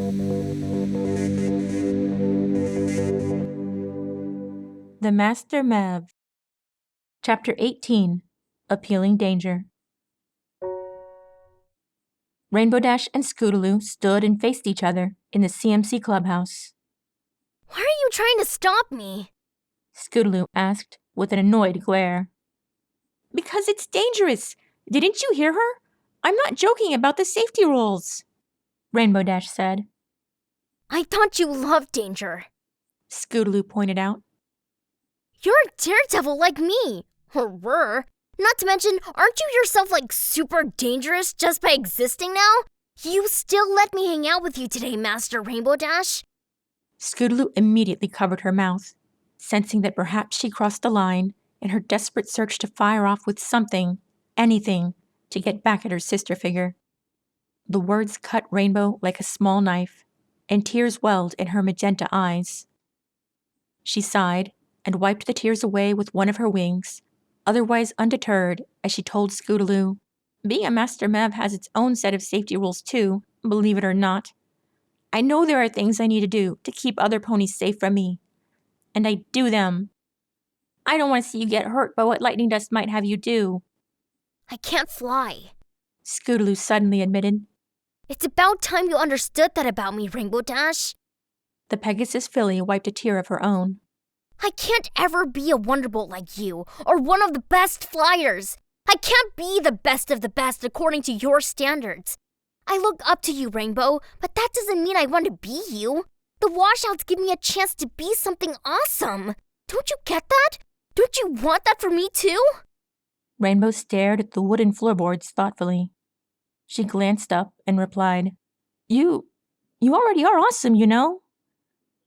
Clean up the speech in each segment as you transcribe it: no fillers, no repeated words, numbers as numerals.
The Master Mev. Chapter 18. Appealing Danger. Rainbow Dash and Scootaloo stood and faced each other in the CMC clubhouse. Why are you trying to stop me? Scootaloo asked with an annoyed glare. Because it's dangerous. Didn't you hear her? I'm not joking about the safety rules, Rainbow Dash said. I thought you loved danger, Scootaloo pointed out. You're a daredevil like me, or were. Not to mention, aren't you yourself like super dangerous just by existing now? You still let me hang out with you today, Master Rainbow Dash. Scootaloo immediately covered her mouth, sensing that perhaps she crossed the line in her desperate search to fire off with something, anything, to get back at her sister figure. The words cut Rainbow like a small knife, and tears welled in her magenta eyes. She sighed and wiped the tears away with one of her wings, otherwise undeterred, as she told Scootaloo, being a Master Mev has its own set of safety rules too, believe it or not. I know there are things I need to do to keep other ponies safe from me, and I do them. I don't want to see you get hurt by what lightning dust might have you do. I can't fly, Scootaloo suddenly admitted. It's about time you understood that about me, Rainbow Dash. The Pegasus filly wiped a tear of her own. I can't ever be a Wonderbolt like you, or one of the best flyers. I can't be the best of the best according to your standards. I look up to you, Rainbow, but that doesn't mean I want to be you. The washouts give me a chance to be something awesome. Don't you get that? Don't you want that for me too? Rainbow stared at the wooden floorboards thoughtfully. She glanced up and replied, You already are awesome, you know.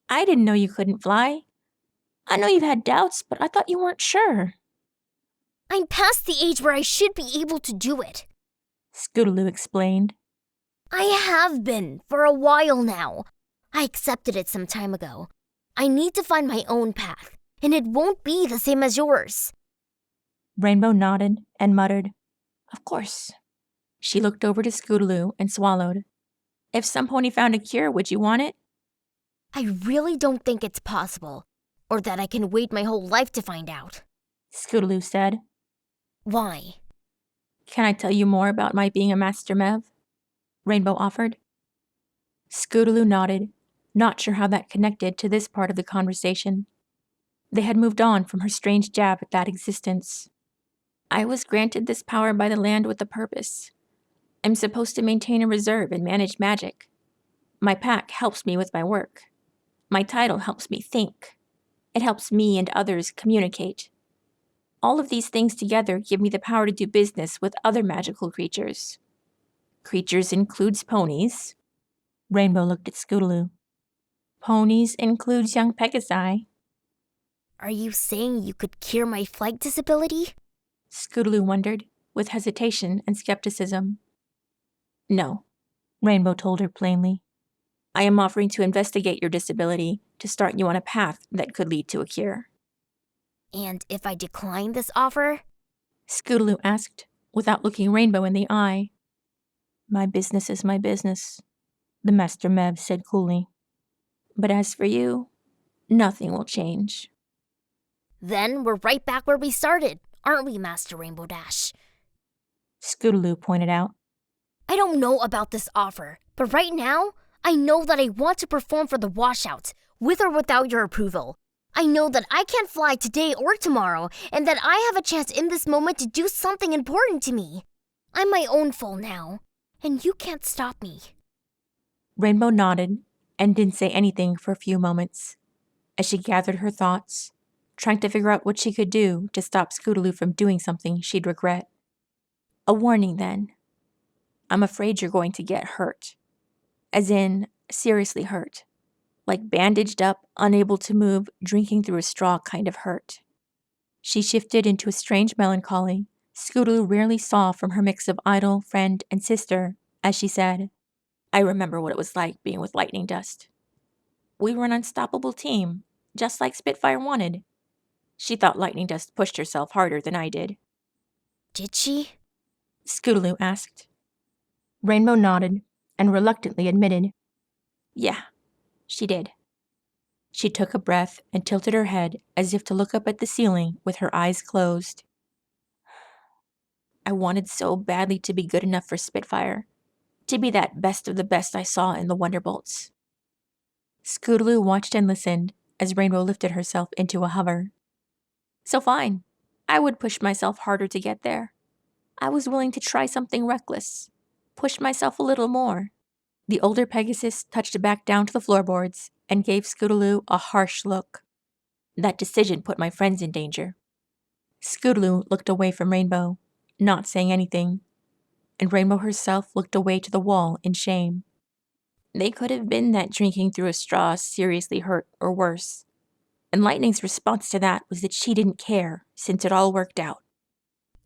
I didn't know you couldn't fly. I know you've had doubts, but I thought you weren't sure. I'm past the age where I should be able to do it, Scootaloo explained. I have been for a while now. I accepted it some time ago. I need to find my own path, and it won't be the same as yours. Rainbow nodded and muttered, Of course. She looked over to Scootaloo and swallowed. If some pony found a cure, would you want it? I really don't think it's possible, or that I can wait my whole life to find out, Scootaloo said. Why? Can I tell you more about my being a Master Mev? Rainbow offered. Scootaloo nodded, not sure how that connected to this part of the conversation. They had moved on from her strange jab at that existence. I was granted this power by the land with a purpose. I'm supposed to maintain a reserve and manage magic. My pack helps me with my work. My title helps me think. It helps me and others communicate. All of these things together give me the power to do business with other magical creatures. Creatures includes ponies. Rainbow looked at Scootaloo. Ponies includes young Pegasi. Are you saying you could cure my flight disability? Scootaloo wondered, with hesitation and skepticism. No, Rainbow told her plainly. I am offering to investigate your disability to start you on a path that could lead to a cure. And if I decline this offer? Scootaloo asked, without looking Rainbow in the eye. My business is my business, the Master Mev said coolly. But as for you, nothing will change. Then we're right back where we started, aren't we, Master Rainbow Dash? Scootaloo pointed out. I don't know about this offer, but right now, I know that I want to perform for the washouts, with or without your approval. I know that I can't fly today or tomorrow, and that I have a chance in this moment to do something important to me. I'm my own foal now, and you can't stop me. Rainbow nodded and didn't say anything for a few moments, as she gathered her thoughts, trying to figure out what she could do to stop Scootaloo from doing something she'd regret. A warning, then. I'm afraid you're going to get hurt. As in, seriously hurt. Like bandaged up, unable to move, drinking through a straw kind of hurt. She shifted into a strange melancholy Scootaloo rarely saw from her mix of idol, friend, and sister, as she said, I remember what it was like being with lightning dust. We were an unstoppable team, just like Spitfire wanted. She thought lightning dust pushed herself harder than I did. Did she? Scootaloo asked. Rainbow nodded and reluctantly admitted, Yeah, she did. She took a breath and tilted her head as if to look up at the ceiling with her eyes closed. I wanted so badly to be good enough for Spitfire, to be that best of the best I saw in the Wonderbolts. Scootaloo watched and listened as Rainbow lifted herself into a hover. So fine, I would push myself harder to get there. I was willing to try something reckless, push myself a little more. The older Pegasus touched back down to the floorboards and gave Scootaloo a harsh look. That decision put my friends in danger. Scootaloo looked away from Rainbow, not saying anything, and Rainbow herself looked away to the wall in shame. They could have been that drinking through a straw seriously hurt or worse, and Lightning's response to that was that she didn't care since it all worked out.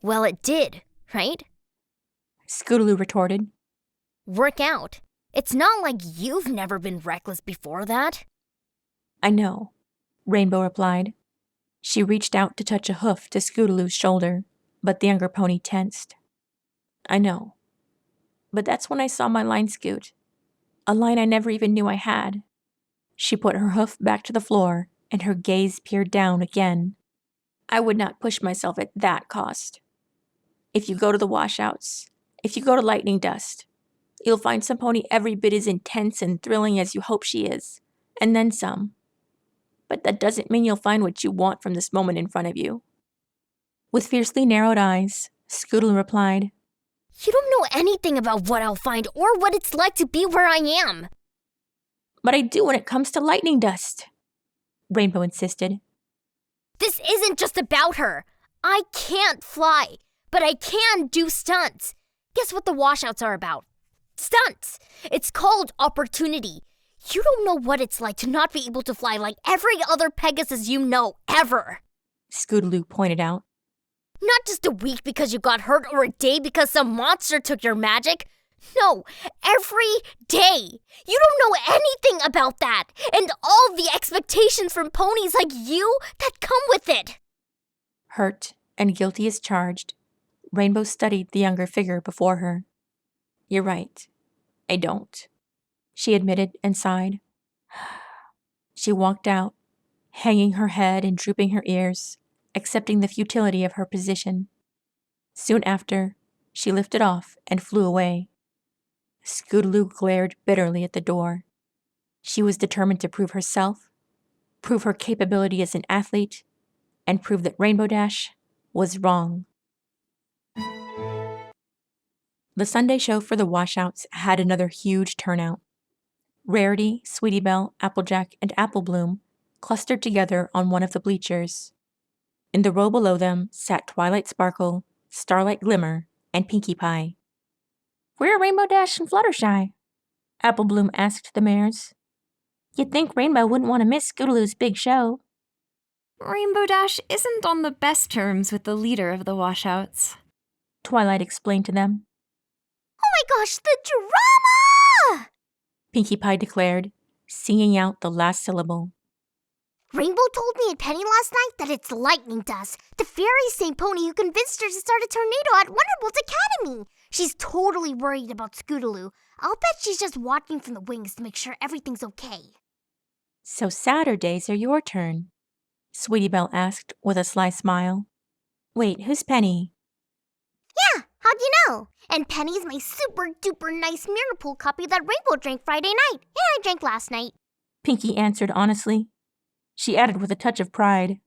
Well, it did, right? Scootaloo retorted. Work out. It's not like you've never been reckless before that. I know, Rainbow replied. She reached out to touch a hoof to Scootaloo's shoulder, but the younger pony tensed. I know. But that's when I saw my line, Scoot. A line I never even knew I had. She put her hoof back to the floor, and her gaze peered down again. I would not push myself at that cost. If you go to the washouts, if you go to Lightning Dust, you'll find some pony every bit as intense and thrilling as you hope she is, and then some. But that doesn't mean you'll find what you want from this moment in front of you. With fiercely narrowed eyes, Scootaloo replied, You don't know anything about what I'll find or what it's like to be where I am. But I do when it comes to Lightning Dust, Rainbow insisted. This isn't just about her. I can't fly, but I can do stunts. Guess what the washouts are about? Stunts. It's called opportunity. You don't know what it's like to not be able to fly like every other Pegasus you know, ever. Scootaloo pointed out. Not just a week because you got hurt or a day because some monster took your magic. No, every day. You don't know anything about that, and all the expectations from ponies like you that come with it. Hurt and guilty as charged, Rainbow studied the younger figure before her. You're right. I don't, she admitted and sighed. She walked out, hanging her head and drooping her ears, accepting the futility of her position. Soon after, she lifted off and flew away. Scootaloo glared bitterly at the door. She was determined to prove herself, prove her capability as an athlete, and prove that Rainbow Dash was wrong. The Sunday show for the washouts had another huge turnout. Rarity, Sweetie Belle, Applejack, and Apple Bloom clustered together on one of the bleachers. In the row below them sat Twilight Sparkle, Starlight Glimmer, and Pinkie Pie. Where are Rainbow Dash and Fluttershy? Apple Bloom asked the mares. You'd think Rainbow wouldn't want to miss Scootaloo's big show. Rainbow Dash isn't on the best terms with the leader of the washouts, Twilight explained to them. Oh my gosh, the drama! Pinkie Pie declared, singing out the last syllable. Rainbow told me and Penny last night that it's Lightning Dust, the very same pony who convinced her to start a tornado at Wonderbolt Academy. She's totally worried about Scootaloo. I'll bet she's just watching from the wings to make sure everything's okay. So Saturdays are your turn, Sweetie Belle asked with a sly smile. Wait, who's Penny? Yeah, how'd you know? And Penny's my super duper nice mirror pool copy that Rainbow drank Friday night, and I drank last night. Pinkie answered honestly. She added with a touch of pride.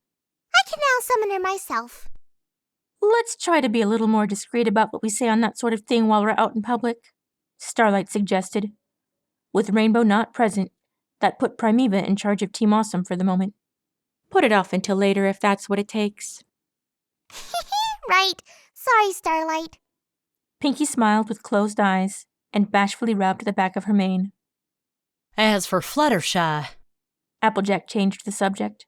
I can now summon her myself. Let's try to be a little more discreet about what we say on that sort of thing while we're out in public, Starlight suggested. With Rainbow not present, that put Primeva in charge of Team Awesome for the moment. Put it off until later if that's what it takes. Right. Sorry, Starlight. Pinkie smiled with closed eyes and bashfully rubbed the back of her mane. As for Fluttershy, Applejack changed the subject.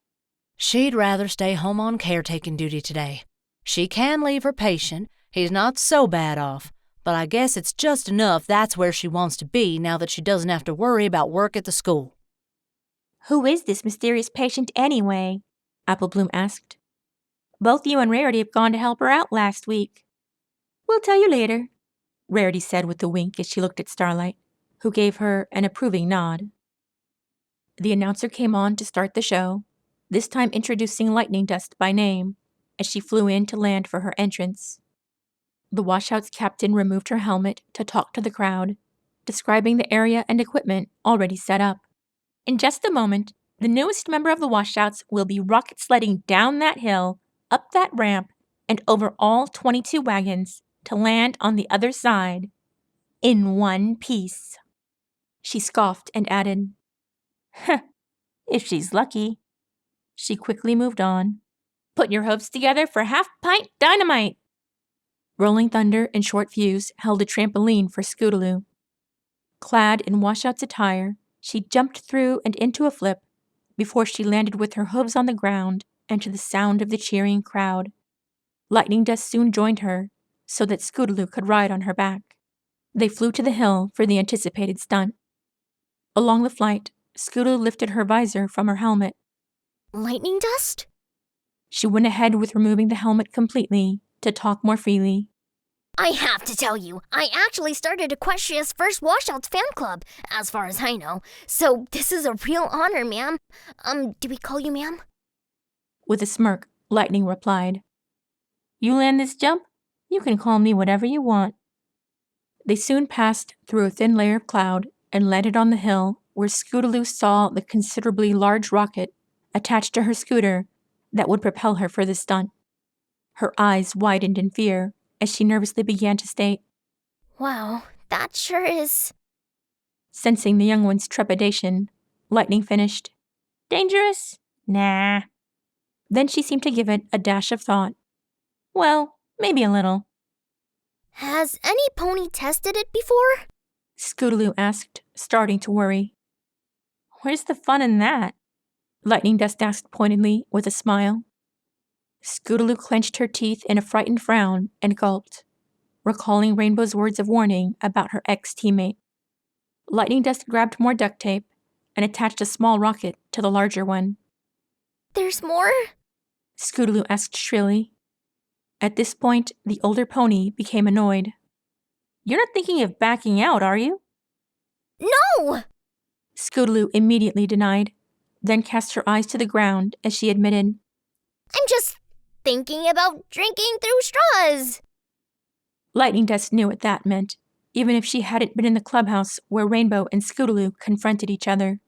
She'd rather stay home on caretaking duty today. She can leave her patient. He's not so bad off, but I guess it's just enough that's where she wants to be now that she doesn't have to worry about work at the school. Who is this mysterious patient anyway? Apple Bloom asked. Both you and Rarity have gone to help her out last week. We'll tell you later, Rarity said with a wink as she looked at Starlight, who gave her an approving nod. The announcer came on to start the show, this time introducing Lightning Dust by name, as she flew in to land for her entrance. The washout's captain removed her helmet to talk to the crowd, describing the area and equipment already set up. In just a moment, the newest member of the washouts will be rocket sledding down that hill, up that ramp, and over all 22 wagons to land on the other side, in one piece. She scoffed and added, "Heh, if she's lucky." She quickly moved on. "Put your hooves together for half-pint dynamite." Rolling Thunder and Short Fuse held a trampoline for Scootaloo. Clad in washout's attire, she jumped through and into a flip before she landed with her hooves on the ground and to the sound of the cheering crowd. Lightning Dust soon joined her, so that Scootaloo could ride on her back. They flew to the hill for the anticipated stunt. Along the flight, Scootaloo lifted her visor from her helmet. Lightning dust? She went ahead with removing the helmet completely to talk more freely. I have to tell you, I actually started Equestria's first Washouts fan club, as far as I know. So this is a real honor, ma'am. Do we call you ma'am? With a smirk, Lightning replied, "You land this jump? You can call me whatever you want." They soon passed through a thin layer of cloud and landed on the hill where Scootaloo saw the considerably large rocket attached to her scooter that would propel her for the stunt. Her eyes widened in fear as she nervously began to state, Wow, that sure is... Sensing the young one's trepidation, Lightning finished, "Dangerous? Nah." Then she seemed to give it a dash of thought. "Well, maybe a little." Has any pony tested it before? Scootaloo asked, starting to worry. "Where's the fun in that?" Lightning Dust asked pointedly with a smile. Scootaloo clenched her teeth in a frightened frown and gulped, recalling Rainbow's words of warning about her ex-teammate. Lightning Dust grabbed more duct tape and attached a small rocket to the larger one. There's more? Scootaloo asked shrilly. At this point, the older pony became annoyed. "You're not thinking of backing out, are you?" No! Scootaloo immediately denied, then cast her eyes to the ground as she admitted, I'm just thinking about drinking through straws. Lightning Dust knew what that meant, even if she hadn't been in the clubhouse where Rainbow and Scootaloo confronted each other.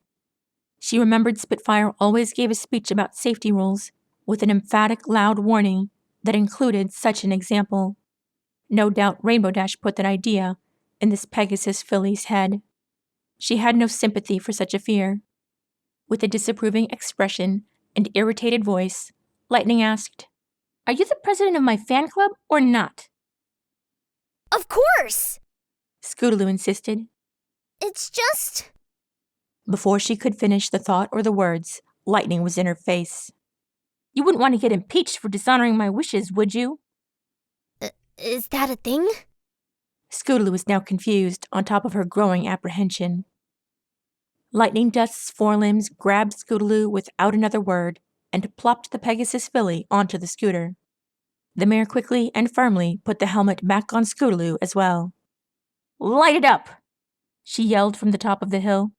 She remembered Spitfire always gave a speech about safety rules, with an emphatic, loud warning that included such an example. No doubt Rainbow Dash put that idea in this Pegasus filly's head. She had no sympathy for such a fear. With a disapproving expression and irritated voice, Lightning asked, "Are you the president of my fan club or not?" Of course! Scootaloo insisted. It's just... Before she could finish the thought or the words, Lightning was in her face. "You wouldn't want to get impeached for dishonoring my wishes, would you?" Is that a thing? Scootaloo was now confused on top of her growing apprehension. Lightning Dust's forelimbs grabbed Scootaloo without another word and plopped the Pegasus filly onto the scooter. The mare quickly and firmly put the helmet back on Scootaloo as well. "Light it up!" she yelled from the top of the hill.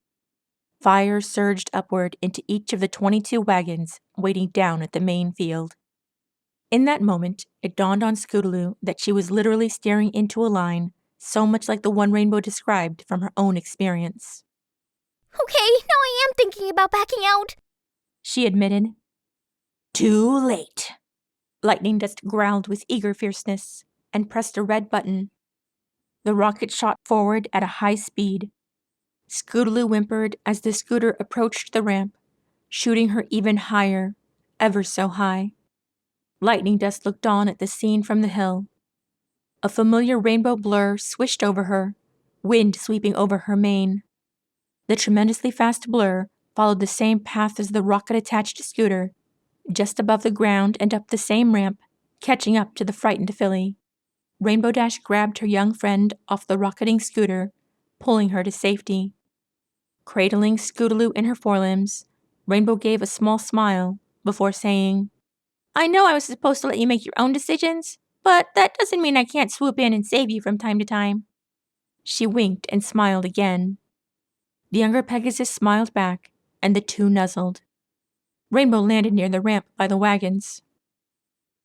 Fire surged upward into each of the 22 wagons waiting down at the main field. In that moment, it dawned on Scootaloo that she was literally staring into a line so much like the one Rainbow described from her own experience. Okay, now I am thinking about backing out. She admitted. "Too late." Lightning Dust growled with eager fierceness and pressed a red button. The rocket shot forward at a high speed. Scootaloo whimpered as the scooter approached the ramp, shooting her even higher, ever so high. Lightning Dust looked on at the scene from the hill. A familiar rainbow blur swished over her, wind sweeping over her mane. The tremendously fast blur followed the same path as the rocket-attached scooter, just above the ground and up the same ramp, catching up to the frightened filly. Rainbow Dash grabbed her young friend off the rocketing scooter, pulling her to safety. Cradling Scootaloo in her forelimbs, Rainbow gave a small smile before saying, "I know I was supposed to let you make your own decisions, but that doesn't mean I can't swoop in and save you from time to time." She winked and smiled again. The younger Pegasus smiled back and the two nuzzled. Rainbow landed near the ramp by the wagons.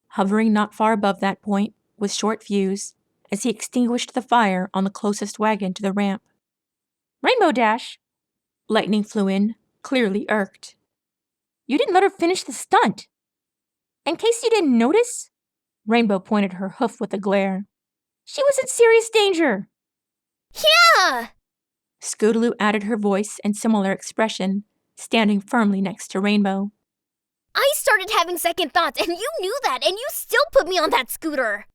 Hovering not far above that point was Short Fuse as he extinguished the fire on the closest wagon to the ramp. "Rainbow Dash!" Lightning flew in, clearly irked. "You didn't let her finish the stunt!" "In case you didn't notice," Rainbow pointed her hoof with a glare, "she was in serious danger!" Yeah! Scootaloo added her voice and similar expression, standing firmly next to Rainbow. I started having second thoughts, and you knew that, and you still put me on that scooter.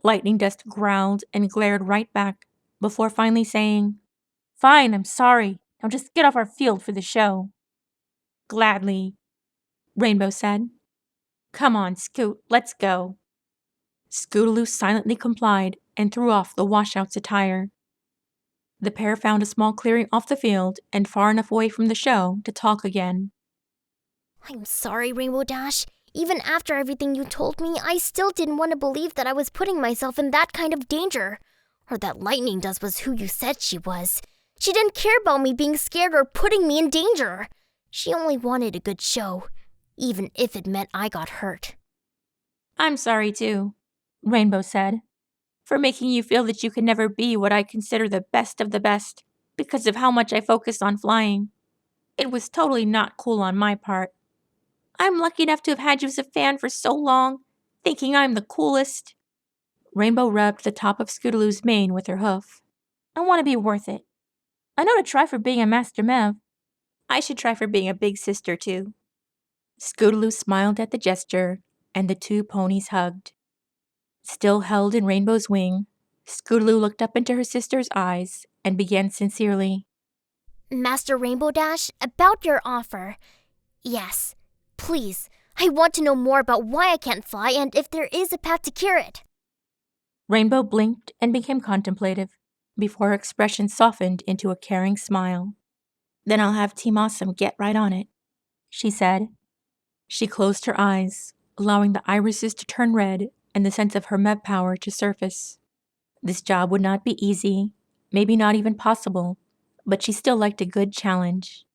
Lightning Dust growled and glared right back, before finally saying, "Fine, I'm sorry. Now just get off our field for the show." "Gladly," Rainbow said. "Come on, Scoot, let's go." Scootaloo silently complied and threw off the washout's attire. The pair found a small clearing off the field and far enough away from the show to talk again. I'm sorry, Rainbow Dash. Even after everything you told me, I still didn't want to believe that I was putting myself in that kind of danger. Or that Lightning Dust was who you said she was. She didn't care about me being scared or putting me in danger. She only wanted a good show, even if it meant I got hurt. "I'm sorry too," Rainbow said, "for making you feel that you could never be what I consider the best of the best because of how much I focused on flying. It was totally not cool on my part. I'm lucky enough to have had you as a fan for so long, thinking I'm the coolest." Rainbow rubbed the top of Scootaloo's mane with her hoof. "I want to be worth it. I know to try for being a Master Mev. I should try for being a big sister too." Scootaloo smiled at the gesture, and the two ponies hugged. Still held in Rainbow's wing, Scootaloo looked up into her sister's eyes and began sincerely. Master Rainbow Dash, about your offer. Yes, please. I want to know more about why I can't fly and if there is a path to cure it. Rainbow blinked and became contemplative, before her expression softened into a caring smile. "Then I'll have Team Awesome get right on it," she said. She closed her eyes, allowing the irises to turn red and the sense of her Mev power to surface. This job would not be easy, maybe not even possible, but she still liked a good challenge.